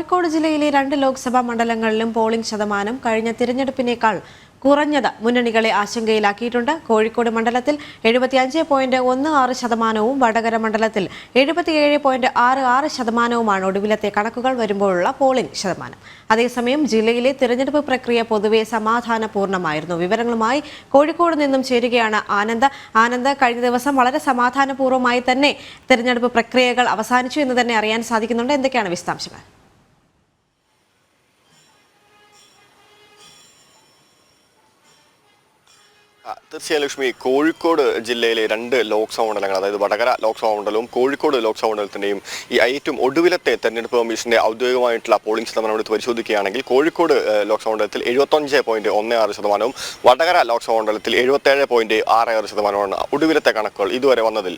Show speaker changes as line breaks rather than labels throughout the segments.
കോഴിക്കോട് ജില്ലയിലെ 2 ലോക്സഭാ മണ്ഡലങ്ങളിലും പോളിംഗ് ശതമാനം കഴിഞ്ഞ തിരഞ്ഞെടുപ്പിനേക്കാൾ കുറഞ്ഞത് മുന്നണികളെ ആശങ്കയിലാക്കിയിട്ടുണ്ട്. കോഴിക്കോട് മണ്ഡലത്തിൽ 75.16%, വടകര മണ്ഡലത്തിൽ 77.66% ഒടുവിലത്തെ കണക്കുകൾ വരുമ്പോഴുള്ള പോളിംഗ് ശതമാനം. അതേസമയം ജില്ലയിലെ തിരഞ്ഞെടുപ്പ് പ്രക്രിയ പൊതുവെ സമാധാനപൂർണ്ണമായിരുന്നു. വിവരങ്ങളുമായി കോഴിക്കോട് നിന്നും ചേരുകയാണ് ആനന്ദ്. കഴിഞ്ഞ ദിവസം വളരെ സമാധാനപൂർവ്വമായി തന്നെ തിരഞ്ഞെടുപ്പ് പ്രക്രിയകൾ അവസാനിച്ചു എന്ന് തന്നെ അറിയാൻ സാധിക്കുന്നുണ്ട്. എന്തൊക്കെയാണ് വിശദാംശങ്ങൾ?
തീർച്ചയായും ലക്ഷ്മി, കോഴിക്കോട് ജില്ലയിലെ 2 ലോക്സഭാ മണ്ഡലങ്ങൾ, അതായത് വടകര ലോക്സഭാ മണ്ഡലവും കോഴിക്കോട് ലോക്സഭാ മണ്ഡലത്തിന്റെയും ഈ ഏറ്റവും ഒടുവിലത്തെ തെരഞ്ഞെടുപ്പ് കമ്മീഷന്റെ ഔദ്യോഗികമായിട്ടുള്ള പോളിംഗ് ശതമാനം എടുത്ത് പരിശോധിക്കുകയാണെങ്കിൽ കോഴിക്കോട് ലോക്സഭാ മണ്ഡലത്തിൽ 75.16%, വടകര ലോക്സഭാ മണ്ഡലത്തിൽ 77.66% ഒടുവിലത്തെ കണക്കുകൾ ഇതുവരെ വന്നതിൽ.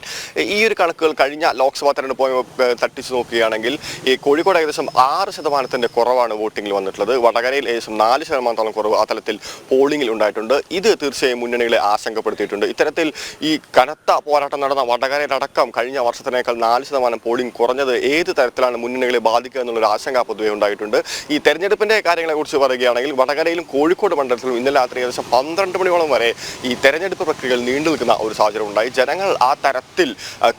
ഈ ഒരു കണക്കുകൾ കഴിഞ്ഞ ലോക്സഭാ തെരഞ്ഞെടുപ്പ് തട്ടിച്ചു നോക്കുകയാണെങ്കിൽ ഈ കോഴിക്കോട് ഏകദേശം 6% കുറവാണ് വോട്ടിംഗിൽ വന്നിട്ടുള്ളത്. വടകരയിൽ ഏകദേശം 4% കുറവ് ആ തലത്തിൽ പോളിംഗിൽ ഉണ്ടായിട്ടുണ്ട്. ഇത് തീർച്ചയായും മുന്നണികളെ ആശങ്കപ്പെടുത്തിയിട്ടുണ്ട്. ഇത്തരത്തിൽ ഈ കനത്ത പോരാട്ടം നടന്ന വടകരയിലടക്കം കഴിഞ്ഞ വർഷത്തിനേക്കാൾ 4% പോളിംഗ് കുറഞ്ഞത് ഏത് തരത്തിലാണ് മുന്നണികളെ ബാധിക്കുക എന്നുള്ളൊരു ആശങ്ക പൊതുവെ ഉണ്ടായിട്ടുണ്ട്. ഈ തെരഞ്ഞെടുപ്പിന്റെ കാര്യങ്ങളെ കുറിച്ച് പറയുകയാണെങ്കിൽ വടകരയിലും കോഴിക്കോട് മണ്ഡലത്തിലും ഇന്നലെ രാത്രി ഏകദേശം 12 മണിയോളം വരെ ഈ തെരഞ്ഞെടുപ്പ് പ്രക്രിയകൾ നീണ്ടു നിൽക്കുന്ന ഒരു സാഹചര്യം ഉണ്ടായി. ജനങ്ങൾ ആ തരത്തിൽ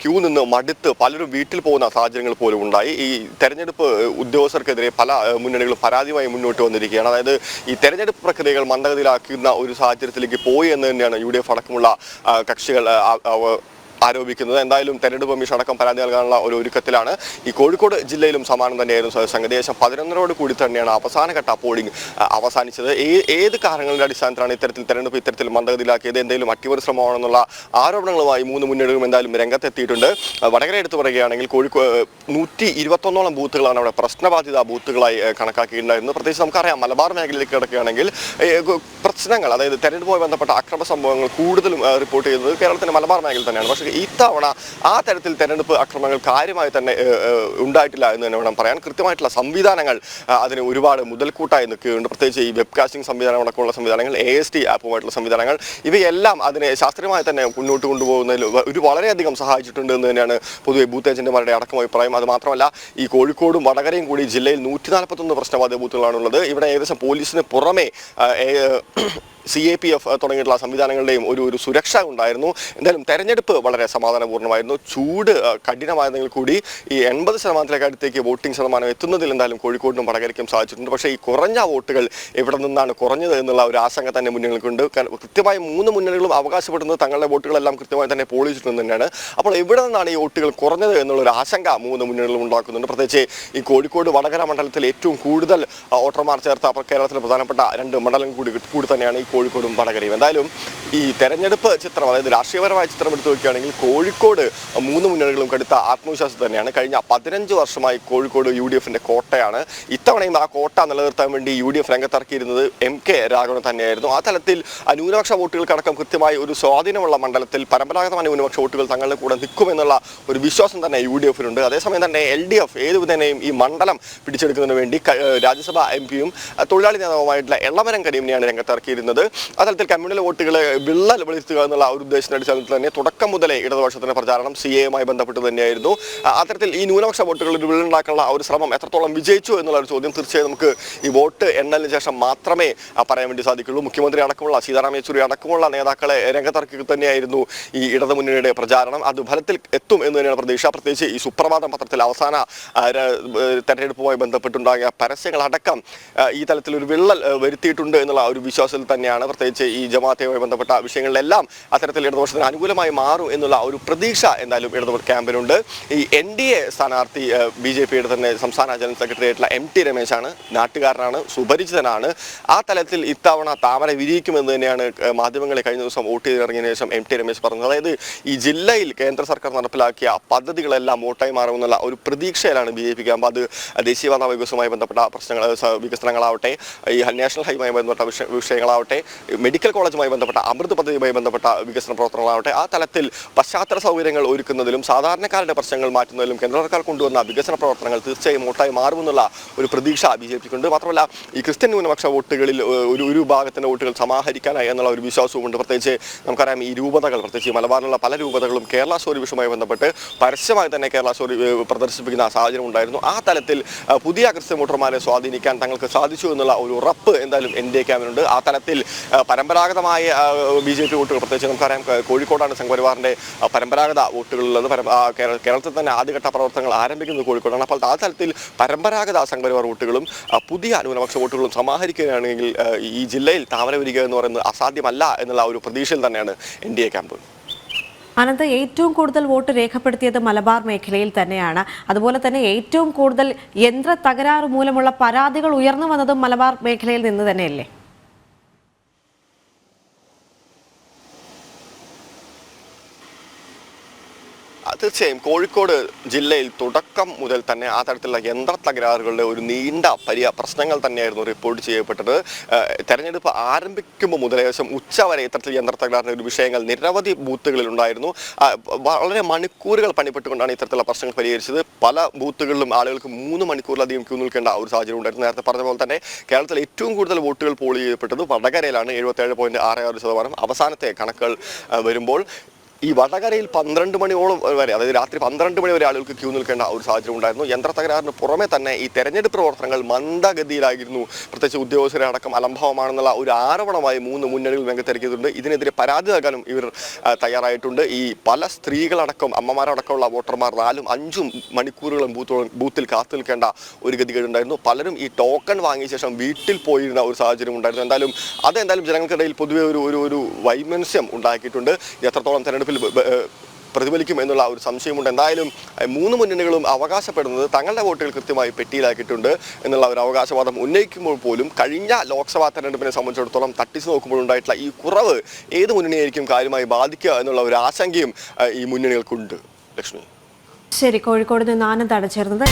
ക്യൂ നിന്ന് മടുത്ത് പലരും വീട്ടിൽ പോകുന്ന സാഹചര്യങ്ങൾ പോലും ഉണ്ടായി. ഈ തെരഞ്ഞെടുപ്പ് ഉദ്യോഗസ്ഥർക്കെതിരെ പല മുന്നണികളും പരാതിയുമായി മുന്നോട്ട് വന്നിരിക്കുകയാണ്. അതായത് ഈ തെരഞ്ഞെടുപ്പ് പ്രക്രിയകൾ മന്ദഗതിയിലാക്കുന്ന ഒരു സാഹചര്യത്തിലേക്ക് പോയി എന്ന് തന്നെയാണ് UDF അടക്കമുള്ള കക്ഷികൾ ആരോപിക്കുന്നത്. എന്തായാലും തെരഞ്ഞെടുപ്പ് കമ്മീഷൻ അടക്കം പരാതി നൽകാനുള്ള ഒരു ഒരുക്കത്തിലാണ്. ഈ കോഴിക്കോട് ജില്ലയിലും സമാനം തന്നെയായിരുന്നു സംഗതി. ഏകദേശം 11:00 കൂടി തന്നെയാണ് അവസാനഘട്ട പോളിംഗ് അവസാനിച്ചത്. ഏത് കാരണങ്ങളുടെ അടിസ്ഥാനത്തിലാണ് തെരഞ്ഞെടുപ്പ് ഇത്തരത്തിൽ മന്ദഗതിയിലാക്കിയത്, എന്തെങ്കിലും അട്ടിമറി ശ്രമമാണെന്നുള്ള ആരോപണങ്ങളുമായി 3 മുന്നണികളും എന്തായാലും രംഗത്തെത്തിയിട്ടുണ്ട്. വടകര എടുത്തു പറയുകയാണെങ്കിൽ കോഴിക്കോട് 121ഓളം ബൂത്തുകളാണ് അവിടെ പ്രശ്നബാധിത ബൂത്തുകളായി കണക്കാക്കിയിട്ടുണ്ടായിരുന്നത്. പ്രത്യേകിച്ച് നമുക്കറിയാം, മലബാർ മേഖലയിലേക്ക് കിടക്കുകയാണെങ്കിൽ പ്രശ്നങ്ങൾ, അതായത് തെരഞ്ഞെടുപ്പുമായി ബന്ധപ്പെട്ട അക്രമ സംഭവങ്ങൾ കൂടുതലും റിപ്പോർട്ട് ചെയ്യുന്നത് കേരളത്തിന്റെ മലബാർ മേഖലയിൽ തന്നെയാണ്. പക്ഷേ ഇത്തവണ ആ തരത്തിൽ തെരഞ്ഞെടുപ്പ് അക്രമങ്ങൾ കാര്യമായി തന്നെ ഉണ്ടായിട്ടില്ല എന്ന് തന്നെ വേണം പറയാൻ. കൃത്യമായിട്ടുള്ള സംവിധാനങ്ങൾ അതിന് ഒരുപാട് മുതൽക്കൂട്ടായി നിൽക്കുകയുണ്ട്. പ്രത്യേകിച്ച് ഈ വെബ്കാസ്റ്റിംഗ് സംവിധാനം അടക്കമുള്ള സംവിധാനങ്ങൾ, AST ആപ്പുമായിട്ടുള്ള സംവിധാനങ്ങൾ, ഇവയെല്ലാം അതിനെ ശാസ്ത്രീയമായി തന്നെ മുന്നോട്ട് കൊണ്ടുപോകുന്നതിൽ വളരെയധികം സഹായിച്ചിട്ടുണ്ട് എന്ന് തന്നെയാണ് പൊതുവെ ബൂത്ത് ഏജന്റുമാരുടെ അടക്കം അഭിപ്രായം. അത് മാത്രമല്ല, ഈ കോഴിക്കോടും വടകരയും കൂടി ജില്ലയിൽ 141 പ്രശ്നബാധിത ബൂത്തുകളാണുള്ളത്. ഇവിടെ ഏകദേശം പോലീസിന് പുറമെ CAPF തുടങ്ങിയിട്ടുള്ള സംവിധാനങ്ങളുടെയും ഒരു സുരക്ഷ ഉണ്ടായിരുന്നു. എന്തായാലും തെരഞ്ഞെടുപ്പ് വളരെ സമാധാനപൂർണ്ണമായിരുന്നു. ചൂട് കഠിനമായതെങ്കിൽ കൂടി ഈ 80% അടുത്തേക്ക് വോട്ടിംഗ് ശതമാനം എത്തുന്നതിൽ എന്തായാലും കോഴിക്കോടിനും വടകരയ്ക്കും സാധിച്ചിട്ടുണ്ട്. പക്ഷേ ഈ കുറഞ്ഞ വോട്ടുകൾ എവിടെ നിന്നാണ് കുറഞ്ഞത് എന്നുള്ള ഒരു ആശങ്ക തന്നെ മുന്നണികൾക്കുണ്ട്. കൃത്യമായി 3 മുന്നണികളും അവകാശപ്പെടുന്നത് തങ്ങളുടെ വോട്ടുകളെല്ലാം കൃത്യമായി തന്നെ പോൾ ചെയ്തിട്ടുണ്ട് തന്നെയാണ്. അപ്പോൾ എവിടെ നിന്നാണ് ഈ വോട്ടുകൾ കുറഞ്ഞത് എന്നുള്ളൊരു ആശങ്ക 3 മുന്നണികളും ഉണ്ടാക്കുന്നുണ്ട്. പ്രത്യേകിച്ച് ഈ കോഴിക്കോട് വടകര മണ്ഡലത്തിൽ ഏറ്റവും കൂടുതൽ വോട്ടർമാർ ചേർത്ത കേരളത്തിലെ പ്രധാനപ്പെട്ട 2 മണ്ഡലങ്ങൾ കൂടി തന്നെയാണ് ഈ കോഴിക്കോടും വടകരയും. എന്തായാലും ഈ തെരഞ്ഞെടുപ്പ് ചിത്രം, അതായത് രാഷ്ട്രീയപരമായ ചിത്രം എടുത്തു നോക്കുകയാണെങ്കിൽ കോഴിക്കോട് 3 മുന്നണികളും കടുത്ത ആത്മവിശ്വാസം തന്നെയാണ്. കഴിഞ്ഞ 15 വർഷമായി കോഴിക്കോട് UDFന്റെ കോട്ടയാണ്. ഇത്തവണയും ആ കോട്ട നിലനിർത്താൻ വേണ്ടി UDF രംഗത്തിറക്കിയിരുന്നത് MK രാഘവൻ തന്നെയായിരുന്നു. ആ തലത്തിൽ ന്യൂനപക്ഷ വോട്ടുകൾക്കടക്കം കൃത്യമായി ഒരു സ്വാധീനമുള്ള മണ്ഡലത്തിൽ പരമ്പരാഗതമായ ന്യൂനപക്ഷ വോട്ടുകൾ തങ്ങളുടെ കൂടെ നിൽക്കുമെന്നുള്ള ഒരു വിശ്വാസം തന്നെ UDFനുണ്ട്. അതേസമയം തന്നെ LDF ഏതുവിധേനയും ഈ മണ്ഡലം പിടിച്ചെടുക്കുന്നതിന് വേണ്ടി രാജ്യസഭാ MP-യും തൊഴിലാളി നേതാവുമായിട്ടുള്ള എളമരം കരീമിനെയാണ് രംഗത്തിറക്കിയിരുന്നത്. അത്തരത്തിൽ കമ്മ്യൂണൽ വോട്ടുകളെ വിള്ളൽ വെളുത്തുക എന്നുള്ള ഒരു ഉദ്ദേശത്തിന്റെ അടിസ്ഥാനത്തിൽ തന്നെ തുടക്കം മുതലേ ഇടതുപക്ഷത്തിന്റെ പ്രചാരണം CAയുമായി ബന്ധപ്പെട്ട് തന്നെയായിരുന്നു. അത്തരത്തിൽ ഈ ന്യൂനപക്ഷ വോട്ടുകളിൽ ഒരു വിള്ളലുണ്ടാക്കാനുള്ള ഒരു ശ്രമം എത്രത്തോളം വിജയിച്ചു എന്നുള്ള ഒരു ചോദ്യം തീർച്ചയായും നമുക്ക് ഈ വോട്ട് എണ്ണലിന് ശേഷം മാത്രമേ പറയാൻ വേണ്ടി സാധിക്കുള്ളൂ. മുഖ്യമന്ത്രി അടക്കമുള്ള സീതാറാം യെച്ചൂരി അടക്കമുള്ള നേതാക്കളെ രംഗത്തിറക്കി തന്നെയായിരുന്നു ഈ ഇടതുമുന്നണിയുടെ പ്രചാരണം. അത് ഫലത്തിൽ എത്തും എന്ന് തന്നെയാണ് പ്രതീക്ഷ. പ്രത്യേകിച്ച് ഈ സുപ്രഭാതം പത്രത്തിൽ അവസാന തെരഞ്ഞെടുപ്പുമായി ബന്ധപ്പെട്ടുണ്ടായ പരസ്യങ്ങളടക്കം ഈ തലത്തിൽ ഒരു വിള്ളൽ വരുത്തിയിട്ടുണ്ട് എന്നുള്ള ഒരു വിശ്വാസത്തിൽ തന്നെയാണ്. പ്രത്യേകിച്ച് ഈ ജമാഅത്തുമായി ബന്ധപ്പെട്ട വിഷയങ്ങളിലെല്ലാം അത്തരത്തിൽ ഇടതുപക്ഷത്തിന് അനുകൂലമായി മാറും എന്നുള്ള ഒരു പ്രതീക്ഷ എന്തായാലും ഇടതുപക്ഷ ക്യാമ്പിനുണ്ട്. ഈ NDA സ്ഥാനാർത്ഥി BJPയുടെ തന്നെ സംസ്ഥാന ജനറൽ സെക്രട്ടറി ആയിട്ടുള്ള MT രമേശാണ്. നാട്ടുകാരനാണ്, സുപരിചിതനാണ്. ആ തലത്തിൽ ഇത്തവണ താമര വിരിയിക്കുമെന്ന് തന്നെയാണ് മാധ്യമങ്ങളെ കഴിഞ്ഞ ദിവസം വോട്ട് ചെയ്തിറങ്ങിയതിനു ശേഷം MT രമേശ് പറഞ്ഞത്. അതായത് ഈ ജില്ലയിൽ കേന്ദ്ര സർക്കാർ നടപ്പിലാക്കിയ പദ്ധതികളെല്ലാം വോട്ടായി മാറുമെന്നുള്ള ഒരു പ്രതീക്ഷയിലാണ് BJP ക്യാമ്പ്. അത് ദേശീയപാത വികസനവുമായി ബന്ധപ്പെട്ട വികസനങ്ങളാവട്ടെ, ഈ നാഷണൽ ഹൈവേയുമായി ബന്ധപ്പെട്ട വിഷയങ്ങളാവട്ടെ, മെഡിക്കൽ കോളേജുമായി ബന്ധപ്പെട്ട അമൃത് പദ്ധതിയുമായി ബന്ധപ്പെട്ട വികസന പ്രവർത്തനങ്ങളാവട്ടെ, ആ തലത്തിൽ പശ്ചാത്തല സൗകര്യങ്ങൾ ഒരുക്കുന്നതിലും സാധാരണക്കാരുടെ പ്രശ്നങ്ങൾ മാറ്റുന്നതിലും കേന്ദ്ര സർക്കാർ കൊണ്ടുവന്ന വികസന പ്രവർത്തനങ്ങൾ തീർച്ചയായും വോട്ടായി മാറുമെന്നുള്ള ഒരു പ്രതീക്ഷ BJPക്കുണ്ട്. മാത്രമല്ല, ഈ ക്രിസ്ത്യൻ ന്യൂനപക്ഷ വോട്ടുകളിൽ ഒരു വിഭാഗത്തിന്റെ വോട്ടുകൾ സമാഹരിക്കാനായി എന്നുള്ള ഒരു വിശ്വാസവുമുണ്ട്. പ്രത്യേകിച്ച് നമുക്കറിയാം, ഈ രൂപതകൾ, പ്രത്യേകിച്ച് മലബാറിലുള്ള പല രൂപതകളും കേരള സ്റ്റോറി വിഷയവുമായി ബന്ധപ്പെട്ട് പരസ്യമായി തന്നെ കേരള സ്റ്റോറി പ്രദർശിപ്പിക്കുന്ന സാഹചര്യം ഉണ്ടായിരുന്നു. ആ തലത്തിൽ പുതിയ ക്രിസ്ത്യൻ വോട്ടർമാരെ സ്വാധീനിക്കാൻ തങ്ങൾക്ക് സാധിച്ചു എന്നുള്ള ഒരു ഉറപ്പ് എന്തായാലും NDA ക്യാമ്പിനുണ്ട്. ആ തലത്തിൽ പരമ്പരാഗതമായ BJP വോട്ടുകൾ, പ്രത്യേകിച്ച് നമുക്കറിയാം കോഴിക്കോടാണ് സംഘപരിവാറിന്റെ പരമ്പരാഗത വോട്ടുകളുള്ളത്. കേരളത്തിൽ തന്നെ ആദ്യഘട്ട പ്രവർത്തനങ്ങൾ ആരംഭിക്കുന്നത് കോഴിക്കോടാണ്. അപ്പോൾ ആ തലത്തിൽ പരമ്പരാഗത സംഘപരിവാർ വോട്ടുകളും പുതിയ ന്യൂനപക്ഷ വോട്ടുകളും സമാഹരിക്കുകയാണെങ്കിൽ ഈ ജില്ലയിൽ താമര വരിക എന്ന് പറയുന്നത് അസാധ്യമല്ല എന്നുള്ള ഒരു പ്രതീക്ഷയിൽ തന്നെയാണ് NDA ക്യാമ്പ്.
അനന്ത്, ഏറ്റവും കൂടുതൽ വോട്ട് രേഖപ്പെടുത്തിയത് മലബാർ മേഖലയിൽ തന്നെയാണ്. അതുപോലെ തന്നെ ഏറ്റവും കൂടുതൽ യന്ത്ര തകരാറ് മൂലമുള്ള പരാതികൾ ഉയർന്നു വന്നതും മലബാർ മേഖലയിൽ നിന്ന് തന്നെയല്ലേ?
തീർച്ചയായും കോഴിക്കോട് ജില്ലയിൽ തുടക്കം മുതൽ തന്നെ ആ തരത്തിലുള്ള യന്ത്ര തകരാറുകളുടെ ഒരു നീണ്ട പ്രശ്നങ്ങൾ തന്നെയായിരുന്നു റിപ്പോർട്ട് ചെയ്യപ്പെട്ടത്. തെരഞ്ഞെടുപ്പ് ആരംഭിക്കുമ്പോൾ മുതൽ ഏകദേശം ഉച്ചവരെ ഇത്തരത്തിൽ യന്ത്ര തകരാറിൻ്റെ ഒരു വിഷയങ്ങൾ നിരവധി ബൂത്തുകളിൽ ഉണ്ടായിരുന്നു. വളരെ മണിക്കൂറുകൾ പണിപ്പെട്ടുകൊണ്ടാണ് ഇത്തരത്തിലുള്ള പ്രശ്നങ്ങൾ പരിഹരിച്ചത്. പല ബൂത്തുകളിലും ആളുകൾക്ക് 3 മണിക്കൂറിലധികം ക്യൂ നിൽക്കേണ്ട ഒരു സാഹചര്യം ഉണ്ടായിരുന്നു. നേരത്തെ പറഞ്ഞ പോലെ തന്നെ കേരളത്തിൽ ഏറ്റവും കൂടുതൽ വോട്ടുകൾ പോൾ ചെയ്യപ്പെട്ടത് വടകരയിലാണ്, 77.66%. അവസാനത്തെ കണക്കുകൾ വരുമ്പോൾ ഈ വടകരയിൽ 12 മണിയോളം വരെ, അതായത് രാത്രി 12 മണി വരെ ആളുകൾക്ക് ക്യൂ നിൽക്കേണ്ട ഒരു സാഹചര്യം ഉണ്ടായിരുന്നു. യന്ത്ര തകരാറിന് പുറമെ തന്നെ ഈ തെരഞ്ഞെടുപ്പ് പ്രവർത്തനങ്ങൾ മന്ദഗതിയിലായിരുന്നു. പ്രത്യേകിച്ച് ഉദ്യോഗസ്ഥരെ അടക്കം അലംഭാവമാണെന്നുള്ള ഒരു ആരോപണമായി 3 മുന്നണികൾ രംഗത്തിറക്കിയിട്ടുണ്ട്. ഇതിനെതിരെ പരാതി നൽകാനും ഇവർ തയ്യാറായിട്ടുണ്ട്. ഈ പല സ്ത്രീകളടക്കം, അമ്മമാരടക്കമുള്ള വോട്ടർമാർ 4ഉം 5ഉം മണിക്കൂറുകളും ബൂത്തിൽ കാത്തു നിൽക്കേണ്ട ഒരു ഗതികേടുണ്ടായിരുന്നു. പലരും ഈ ടോക്കൺ വാങ്ങിയ ശേഷം വീട്ടിൽ പോയിരുന്ന ഒരു സാഹചര്യം ഉണ്ടായിരുന്നു. അതെന്തായാലും ജനങ്ങൾക്കിടയിൽ പൊതുവെ ഒരു വൈമനസ്യം ഉണ്ടാക്കിയിട്ടുണ്ട്. എത്രത്തോളം തെരഞ്ഞെടുപ്പിൽ പ്രതിഫലിക്കും എന്നുള്ള ഒരു സംശയമുണ്ട്. എന്തായാലും 3 മുന്നണികളും അവകാശപ്പെടുന്നത് തങ്ങളുടെ വോട്ടുകൾ കൃത്യമായി പെട്ടിയിലാക്കിയിട്ടുണ്ട് എന്നുള്ള ഒരു അവകാശവാദം ഉന്നയിക്കുമ്പോൾ പോലും കഴിഞ്ഞ ലോക്സഭാ തെരഞ്ഞെടുപ്പിനെ സംബന്ധിച്ചിടത്തോളം തട്ടിച്ചു നോക്കുമ്പോൾ ഉണ്ടായിട്ടുള്ള ഈ കുറവ് ഏത് മുന്നണിയായിരിക്കും കാര്യമായി ബാധിക്കുക എന്നുള്ള ഒരു ആശങ്കയും ഈ മുന്നണികൾക്കുണ്ട്. ലക്ഷ്മി.
ശരി, കോഴിക്കോട് നിന്ന് ആനന്ദാണ് ചേർന്നത്.